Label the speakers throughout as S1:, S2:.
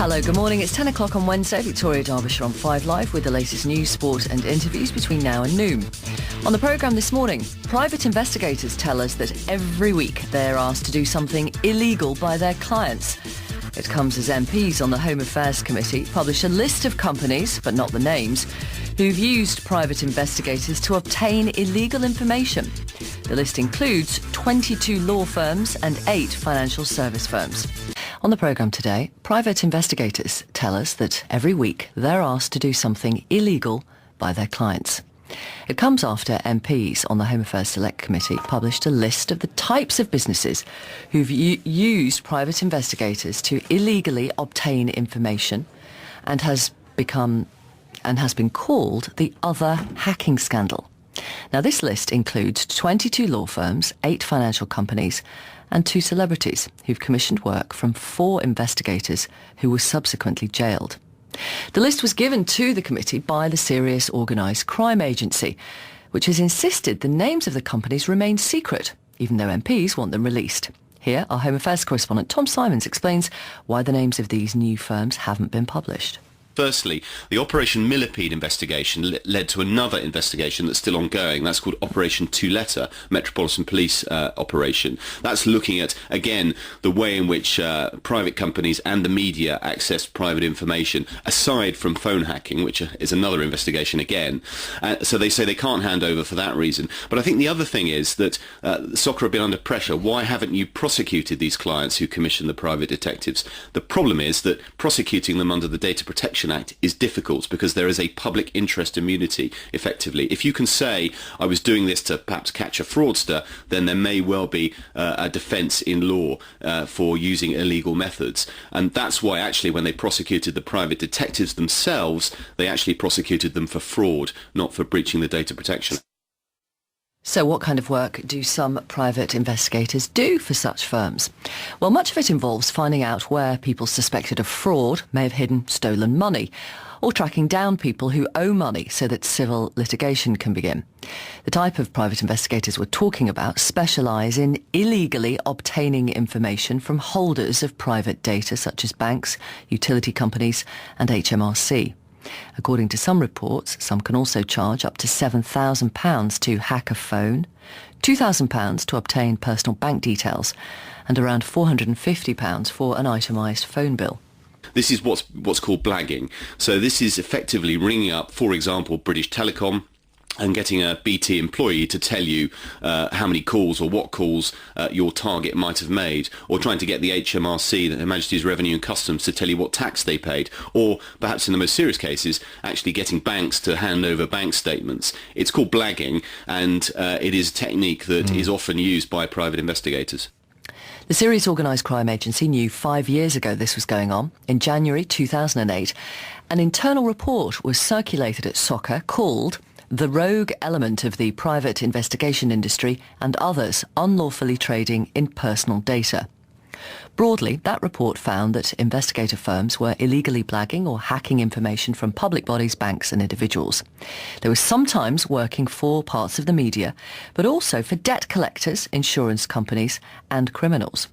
S1: Hello, good morning. It's 10 o'clock on Wednesday. Victoria Derbyshire on 5 Live with the latest news, sport and interviews between now and noon. On the programme this morning, private investigators tell us that every week they're asked to do something illegal by their clients. It comes as MPs on the Home Affairs Committee publish a list of companies, but not the names, who've used private investigators to obtain illegal information. The list includes 22 law firms and 8 financial service firms. On the programme today, private investigators tell us that every week they're asked to do something illegal by their clients. It comes after MPs on the Home Affairs Select Committee published a list of the types of businesses who've used private investigators to illegally obtain information and has been called the Other Hacking Scandal. Now, this list includes 22 law firms, 8 financial companies and 2 celebrities who've commissioned work from 4 investigators who were subsequently jailed. The list was given to the committee by the Serious Organised Crime Agency, which has insisted the names of the companies remain secret, even though MPs want them released. Here, our Home Affairs correspondent Tom Simons explains why the names of these new firms haven't been published.
S2: Firstly, the Operation Millipede investigation led to another investigation that's still ongoing. That's called Operation Two Letter, Metropolitan Police operation. That's looking at, again, the way in which private companies and the media access private information, aside from phone hacking, which is another investigation again. So they say they can't hand over for that reason. But I think the other thing is that soccer have been under pressure. Why haven't you prosecuted these clients who commissioned the private detectives? The problem is that prosecuting them under the Data Protection Act is difficult because there is a public interest immunity, effectively. If you can say, I was doing this to perhaps catch a fraudster, then there may well be a defence in law for using illegal methods. And that's why actually when they prosecuted the private detectives themselves, they actually prosecuted them for fraud, not for breaching the Data Protection Act.
S1: So what kind of work do some private investigators do for such firms? Well, much of it involves finding out where people suspected of fraud may have hidden stolen money, or tracking down people who owe money so that civil litigation can begin. The type of private investigators we're talking about specialise in illegally obtaining information from holders of private data such as banks, utility companies and HMRC. According to some reports, some can also charge up to £7,000 to hack a phone, £2,000 to obtain personal bank details, and around £450 for an itemised phone bill.
S2: This is what's called blagging. So this is effectively ringing up, for example, British Telecom, and getting a BT employee to tell you how many calls or what calls your target might have made, or trying to get the HMRC, the Her Majesty's Revenue and Customs, to tell you what tax they paid, or perhaps in the most serious cases, actually getting banks to hand over bank statements. It's called blagging, and it is a technique that is often used by private investigators.
S1: The Serious Organised Crime Agency knew 5 years ago this was going on. In January 2008, an internal report was circulated at SOCA called The Rogue Element of the Private Investigation Industry and Others Unlawfully Trading in Personal Data. Broadly, that report found that investigator firms were illegally blagging or hacking information from public bodies, banks and individuals. They were sometimes working for parts of the media, but also for debt collectors, insurance companies and criminals.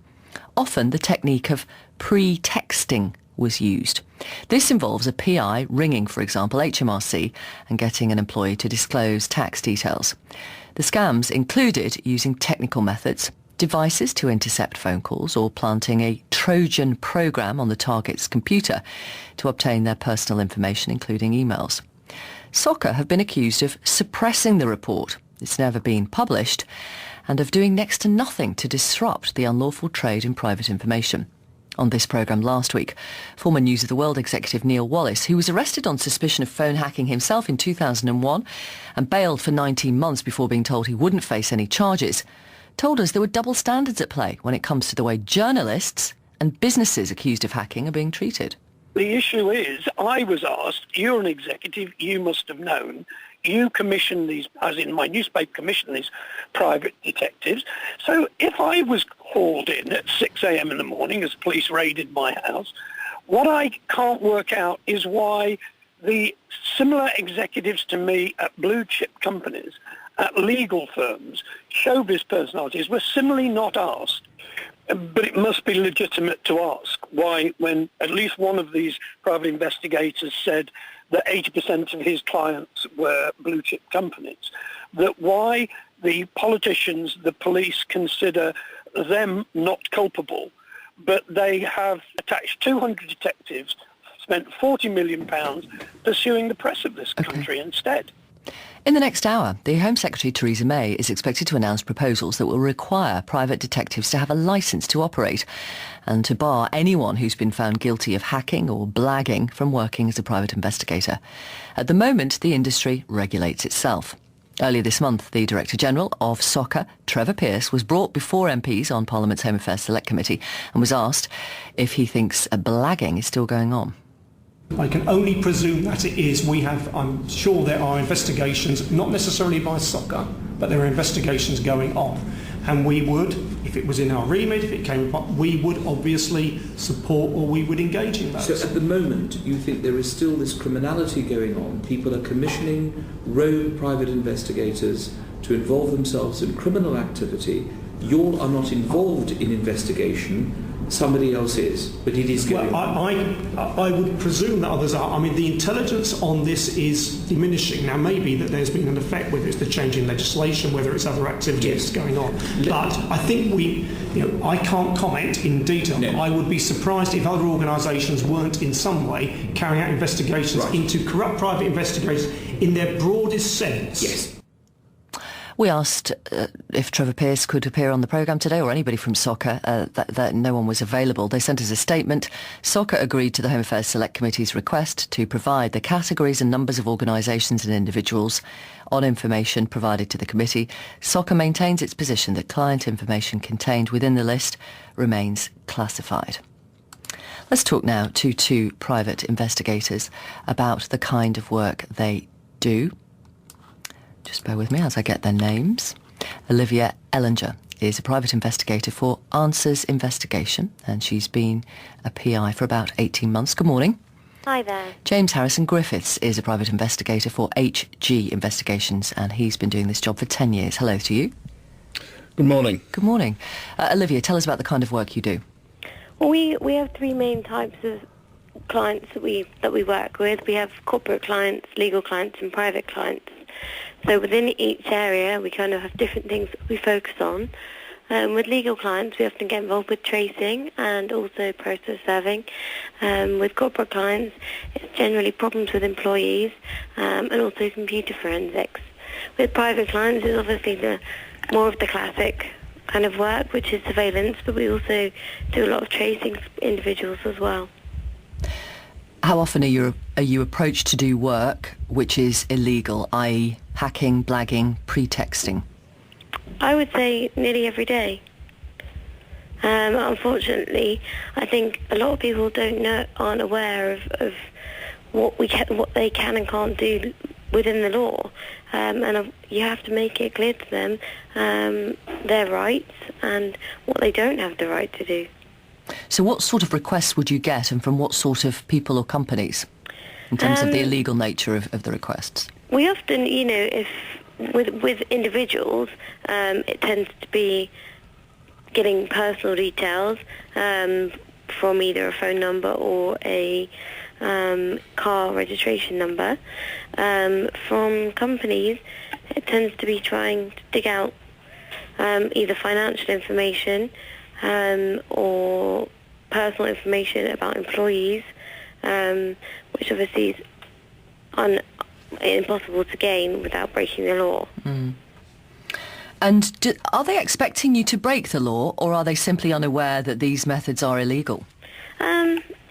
S1: Often the technique of pre-texting was used. This involves a PI ringing, for example, HMRC and getting an employee to disclose tax details. The scams included using technical methods, devices to intercept phone calls, or planting a Trojan program on the target's computer to obtain their personal information, including emails. SOCA have been accused of suppressing the report. It's never been published, and of doing next to nothing to disrupt the unlawful trade in private information. On this programme last week, former News of the World executive Neil Wallis, who was arrested on suspicion of phone hacking himself in 2001 and bailed for 19 months before being told he wouldn't face any charges, told us there were double standards at play when it comes to the way journalists and businesses accused of hacking are being treated.
S3: The issue is, I was asked, you're an executive, you must have known, you commission these, as in my newspaper commissioned these private detectives. So if I was called in at 6 a.m. in the morning as police raided my house, what I can't work out is why the similar executives to me at blue chip companies, at legal firms, showbiz personalities were similarly not asked But it must be legitimate to ask why, when at least one of these private investigators said that 80% of his clients were blue chip companies, that why the politicians, the police, consider them not culpable, but they have attached 200 detectives, spent £40 million pursuing the press of this country instead.
S1: In the next hour, the Home Secretary Theresa May is expected to announce proposals that will require private detectives to have a licence to operate and to bar anyone who's been found guilty of hacking or blagging from working as a private investigator. At the moment, the industry regulates itself. Earlier this month, the Director General of SOCA, Trevor Pearce, was brought before MPs on Parliament's Home Affairs Select Committee and was asked if he thinks blagging is still going on.
S4: I can only presume that it is. I'm sure there are investigations, not necessarily by SOCA, but there are investigations going on. And we would, if it was in our remit, if it came up, we would obviously support or we would engage in those.
S5: So at the moment, you think there is still this criminality going on? People are commissioning rogue private investigators to involve themselves in criminal activity. You all are not involved in investigation. Somebody else is, but it is going on.
S4: I would presume that others are. I mean, the intelligence on this is diminishing. Now, maybe that there's been an effect, whether it's the change in legislation, whether it's other activities going on. But I think I can't comment in detail. No. I would be surprised if other organisations weren't in some way carrying out investigations into corrupt private investigators in their broadest sense.
S5: Yes.
S1: We asked if Trevor Pearce could appear on the programme today, or anybody from SOCA, that no one was available. They sent us a statement. SOCA agreed to the Home Affairs Select Committee's request to provide the categories and numbers of organisations and individuals on information provided to the committee. SOCA maintains its position that client information contained within the list remains classified. Let's talk now to two private investigators about the kind of work they do. Just bear with me as I get their names. Olivia Ellenger is a private investigator for Answers Investigation, and she's been a PI for about 18 months. Good morning.
S6: Hi there.
S1: James Harrison Griffiths is a private investigator for HG Investigations, and he's been doing this job for 10 years. Hello to you.
S7: Good morning.
S1: Good morning. Olivia, tell us about the kind of work you do.
S6: Well, we have three main types of clients that we work with. We have corporate clients, legal clients, and private clients. So within each area, we kind of have different things that we focus on. With legal clients, we often get involved with tracing and also process serving. With corporate clients, it's generally problems with employees and also computer forensics. With private clients, it's obviously more of the classic kind of work, which is surveillance, but we also do a lot of tracing individuals as well.
S1: How often are you approached to do work which is illegal, i.e. hacking, blagging, pretexting?
S6: I would say nearly every day. Unfortunately, I think a lot of people aren't aware of what they can and can't do within the law, and you have to make it clear to them their rights and what they don't have the right to do.
S1: So what sort of requests would you get, and from what sort of people or companies, in terms of the illegal nature of the requests?
S6: We often, if with individuals, it tends to be getting personal details from either a phone number or a car registration number. From companies, it tends to be trying to dig out either financial information or personal information about employees, which obviously is impossible to gain without breaking the law.
S1: Mm. And are they expecting you to break the law, or are they simply unaware that these methods are illegal?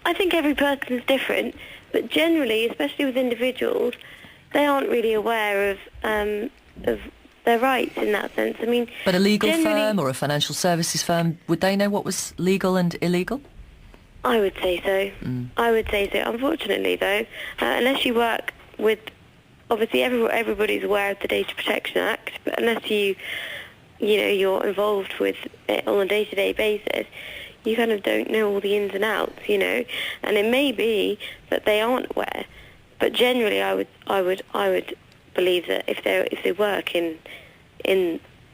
S6: I think every person is different, but generally, especially with individuals, they aren't really aware of their rights in that sense. I mean,
S1: but a legal firm or a financial services firm, would they know what was legal and illegal?
S6: I would say so. I would say so. Unfortunately, though, unless you work with, obviously everybody's aware of the Data Protection Act, but unless you're involved with it on a day-to-day basis, you kind of don't know all the ins and outs, and it may be that they aren't aware, but generally I would believe that if they work in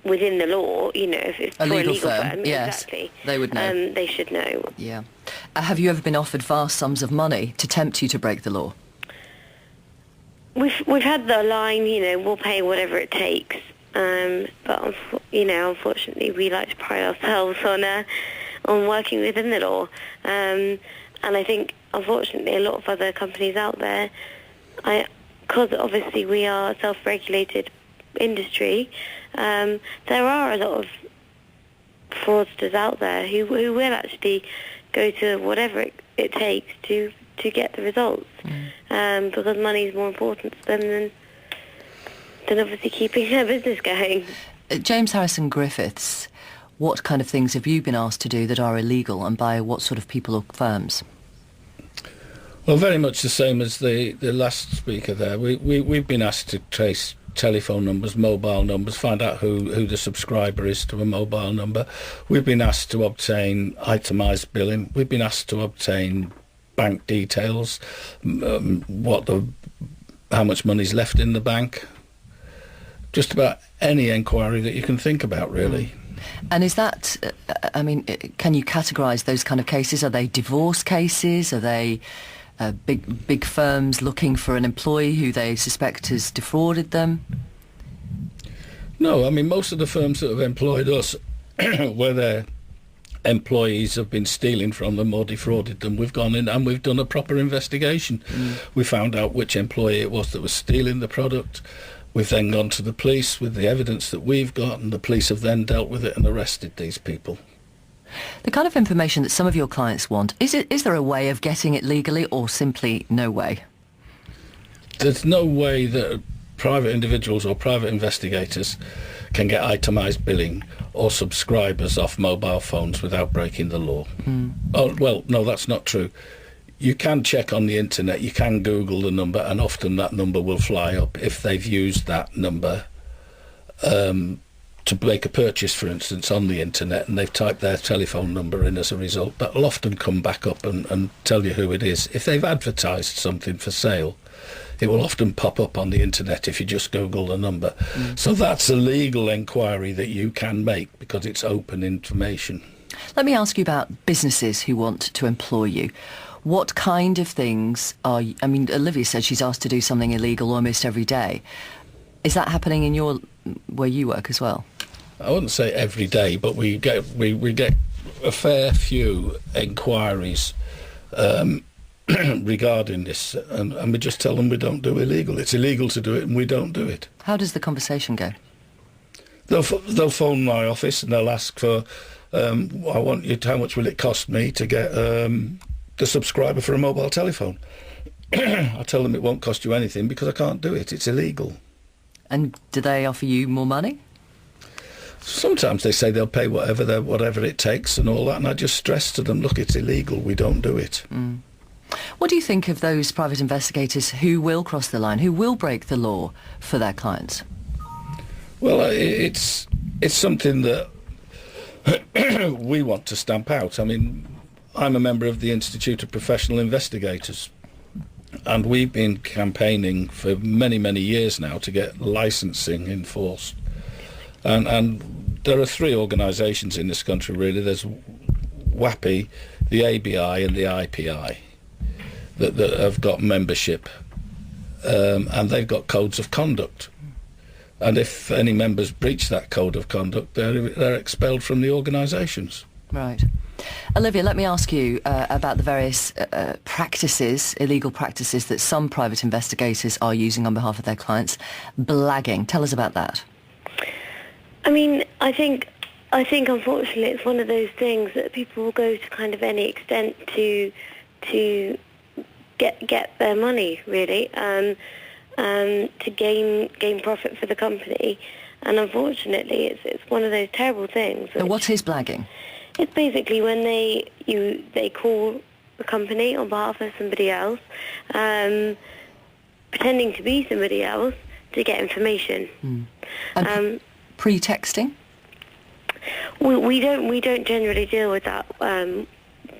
S6: within the law, if it's
S1: A
S6: for
S1: legal
S6: a legal
S1: firm,
S6: firm,
S1: yes,
S6: exactly,
S1: they would know.
S6: They should know.
S1: Yeah. Have you ever been offered vast sums of money to tempt you to break the law?
S6: We've had the line, we'll pay whatever it takes. But unfortunately, we like to pride ourselves on working within the law. And I think, unfortunately, a lot of other companies out there, because obviously we are a self-regulated industry, there are a lot of fraudsters out there who will actually go to whatever it takes to get the results, because money is more important to them than obviously keeping their business going.
S1: James Harrison Griffiths, what kind of things have you been asked to do that are illegal, and by what sort of people or firms?
S7: Well, very much the same as the last speaker there. We've been asked to trace telephone numbers, mobile numbers, find out who the subscriber is to a mobile number. We've been asked to obtain itemised billing. We've been asked to obtain bank details, how much money's left in the bank. Just about any inquiry that you can think about, really.
S1: And is that, can you categorise those kind of cases? Are they divorce cases? Are they big firms looking for an employee who they suspect has defrauded them?
S7: No, most of the firms that have employed us, where their employees have been stealing from them or defrauded them, we've gone in and we've done a proper investigation. We found out which employee it was that was stealing the product. We've then gone to the police with the evidence that we've got, and the police have then dealt with it and arrested these people.
S1: The kind of information that some of your clients want, is there a way of getting it legally, or simply no way?
S7: There's no way that private individuals or private investigators can get itemised billing or subscribers off mobile phones without breaking the law. Oh, well, no, that's not true. You can check on the internet, you can Google the number, and often that number will fly up if they've used that number to make a purchase, for instance, on the internet, and they've typed their telephone number in as a result. That will often come back up and tell you who it is. If they've advertised something for sale, it will often pop up on the internet if you just Google the number. So that's a legal inquiry that you can make because it's open information.
S1: Let me ask you about businesses who want to employ you. What kind of things are you, Olivia said she's asked to do something illegal almost every day. Is that happening in where you work as well?
S7: I wouldn't say every day, but we get a fair few inquiries regarding this, and we just tell them we don't do illegal. It's illegal to do it, and we don't do it.
S1: How does the conversation go?
S7: They'll phone my office and they'll ask for, how much will it cost me to get the subscriber for a mobile telephone? I tell them it won't cost you anything because I can't do it. It's illegal.
S1: And do they offer you more money?
S7: Sometimes they say they'll pay whatever it takes and all that, and I just stress to them, look, it's illegal, we don't do it.
S1: What do you think of those private investigators who will cross the line, who will break the law for their clients?
S7: Well, it's something that we want to stamp out. I'm a member of the Institute of Professional Investigators, and we've been campaigning for many, many years now to get licensing enforced. And there are three organisations in this country, really. There's WAPI, the ABI and the IPI that have got membership, and they've got codes of conduct. And if any members breach that code of conduct, they're expelled from the organisations.
S1: Right. Olivia, let me ask you about the various illegal practices that some private investigators are using on behalf of their clients. Blagging. Tell us about that.
S6: I think unfortunately it's one of those things that people will go to kind of any extent to get their money, really, to gain profit for the company. And unfortunately it's one of those terrible things.
S1: So what is blagging?
S6: It's basically when they call the company on behalf of somebody else, pretending to be somebody else to get information.
S1: And pre-texting?
S6: We don't generally deal with that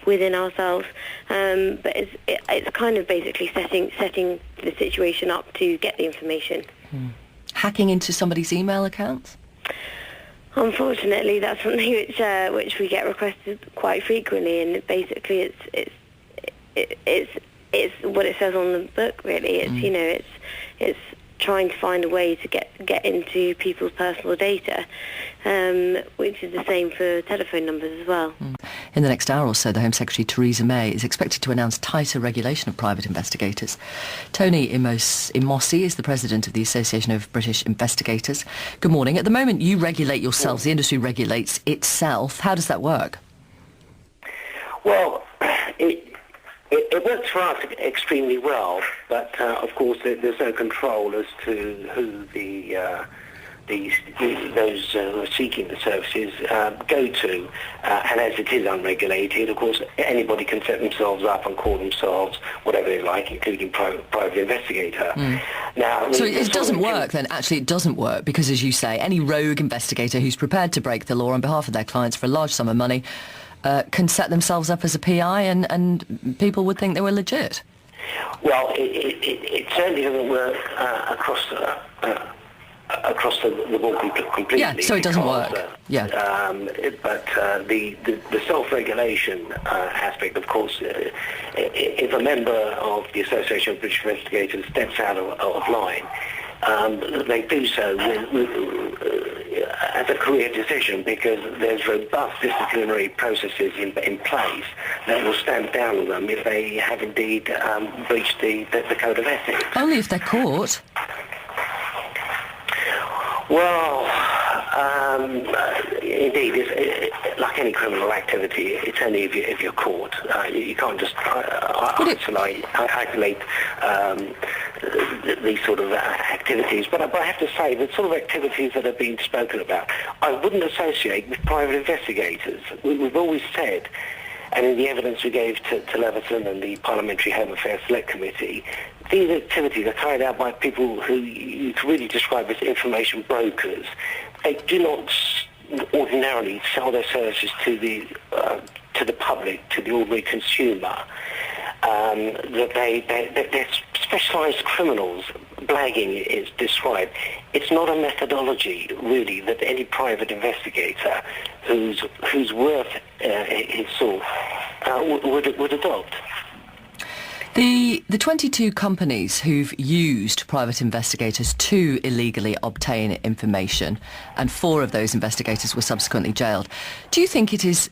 S6: within ourselves, but it's kind of basically setting the situation up to get the information.
S1: Hacking into somebody's email accounts?
S6: Unfortunately, that's something which we get requested quite frequently, and basically it's what it says on the book. Really, it's trying to find a way to get into people's personal data, which is the same for telephone numbers as well.
S1: In the next hour or so, the Home Secretary Theresa May is expected to announce tighter regulation of private investigators. Tony Imosi is the president of the Association of British Investigators. Good morning. At the moment, you regulate yourselves. The industry regulates itself. How does that work?
S8: Well, it works for us extremely well, but of course there's no control as to who those who are seeking the services go to, and as it is unregulated, of course anybody can set themselves up and call themselves whatever they like, including private investigator. Now,
S1: so it doesn't work then. Actually, it doesn't work because, as you say, any rogue investigator who's prepared to break the law on behalf of their clients for a large sum of money can set themselves up as a PI, and people would think they were legit.
S8: Well, it certainly doesn't work across the board completely.
S1: Yeah, so it doesn't work.
S8: But the self-regulation aspect, of course, if a member of the Association of British Investigators steps out of line, they do so as a career decision, because there's robust disciplinary processes in place that will stamp down on them if they have indeed breached the code of ethics.
S1: Only if they're caught.
S8: Well, indeed, it's like any criminal activity. It's only if you're caught. You can't just isolate these sort of activities. But I have to say, the sort of activities that are being spoken about, I wouldn't associate with private investigators. We've always said, and in the evidence we gave to Leveson and the Parliamentary Home Affairs Select Committee, these activities are carried out by people who you could really describe as information brokers. They do not ordinarily sell their services to the public, to the ordinary consumer. They're specialised criminals. Blagging is described. It's not a methodology, really, that any private investigator who's worth his salt would adopt.
S1: The 22 companies who've used private investigators to illegally obtain information, and 4 of those investigators were subsequently jailed. Do you think it's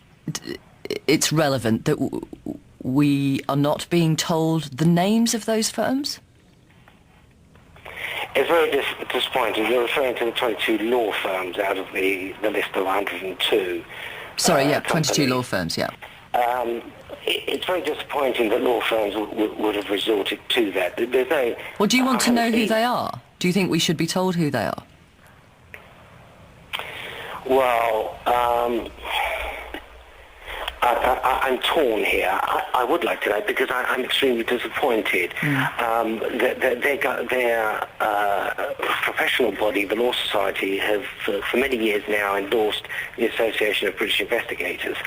S1: relevant that we are not being told the names of those firms?
S8: It's very disappointing. You're referring to the 22 law firms out of the list of 102.
S1: Sorry, 22 law firms, yeah.
S8: It's very disappointing that law firms would have resorted to that. There's no...
S1: Well, do you want to know who they are? Do you think we should be told who they are?
S8: Well, I'm torn here. I would like to know, because I'm extremely disappointed. Their professional body, the Law Society, have for many years now endorsed the Association of British Investigators,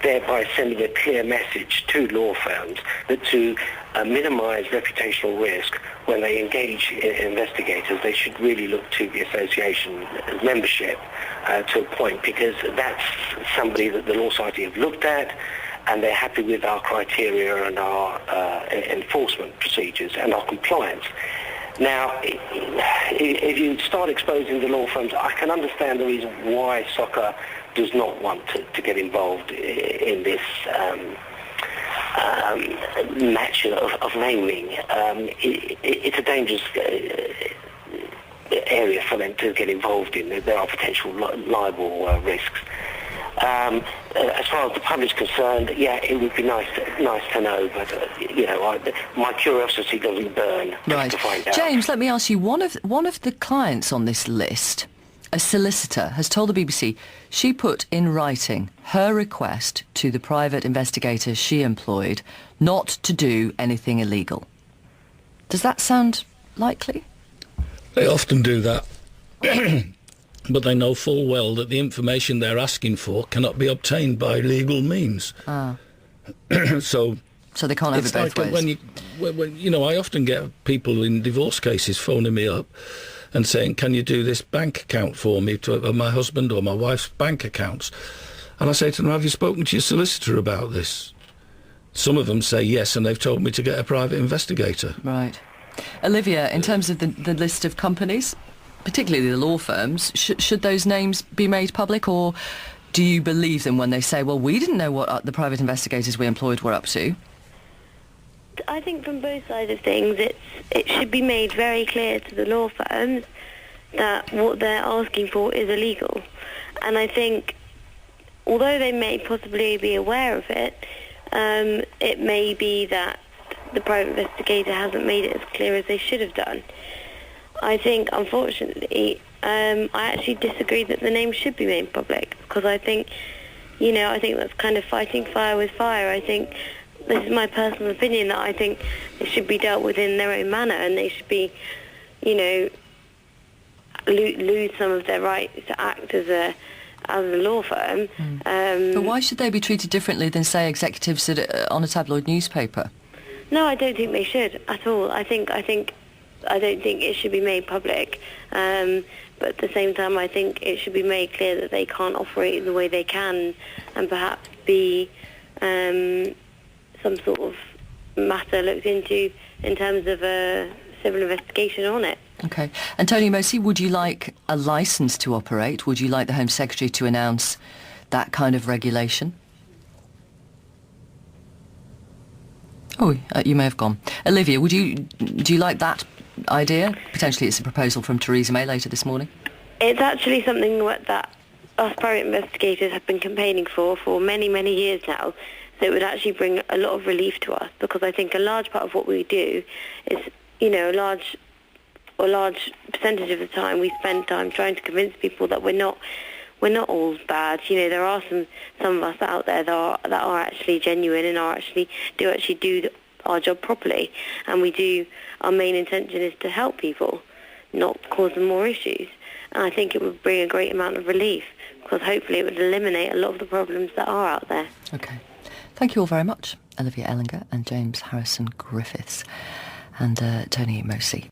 S8: thereby sending a clear message to law firms that to minimise reputational risk when they engage investigators, they should really look to the association membership to a point, because that's somebody that the Law Society have looked at, and they're happy with our criteria and our enforcement procedures and our compliance. Now, if you start exposing the law firms, I can understand the reason why soccer does not want to get involved in this match of naming. It's a dangerous area for them to get involved in. There are potential libel risks. As far as the public's concerned, it would be nice to know, but my curiosity doesn't burn to find out.
S1: James, let me ask you, one of the clients on this list, a solicitor, has told the BBC she put in writing her request to the private investigators she employed not to do anything illegal. Does that sound likely?
S7: They often do that. But they know full well that the information they're asking for cannot be obtained by legal means. So
S1: they can't have it both ways.
S7: When I often get people in divorce cases phoning me up and saying, can you do this bank account for me, to my husband or my wife's bank accounts? And I say to them, have you spoken to your solicitor about this? Some of them say yes, and they've told me to get a private investigator.
S1: Right. Olivia, in terms of the list of companies, particularly the law firms, should those names be made public, or do you believe them when they say, well, we didn't know what the private investigators we employed were up to?
S6: I think from both sides of things, it should be made very clear to the law firms that what they're asking for is illegal. And I think, although they may possibly be aware of it, it may be that the private investigator hasn't made it as clear as they should have done. I think, unfortunately, I actually disagree that the name should be made public, because I think that's kind of fighting fire with fire. I think, this is my personal opinion, that I think it should be dealt with in their own manner, and they should be, lose some of their rights to act as a law firm.
S1: But why should they be treated differently than, say, executives on a tabloid newspaper?
S6: No, I don't think they should at all. I don't think it should be made public. But at the same time, I think it should be made clear that they can't operate in the way they can, and perhaps be some sort of matter looked into in terms of a civil investigation on it.
S1: Okay. And Tony Mosey, would you like a licence to operate? Would you like the Home Secretary to announce that kind of regulation? Oh, you may have gone. Olivia, do you like that idea? Potentially it's a proposal from Theresa May later this morning.
S6: It's actually something that us private investigators have been campaigning for many, many years now. So it would actually bring a lot of relief to us, because I think a large part of what we do is, a large percentage of the time we spend time trying to convince people that we're not all bad. There are some of us out there that are actually genuine and do our job properly, and our main intention is to help people, not cause them more issues. And I think it would bring a great amount of relief, because hopefully it would eliminate a lot of the problems that are out there.
S1: Okay. Thank you all very much, Olivia Ellenger and James Harrison Griffiths, and Tony Mosey.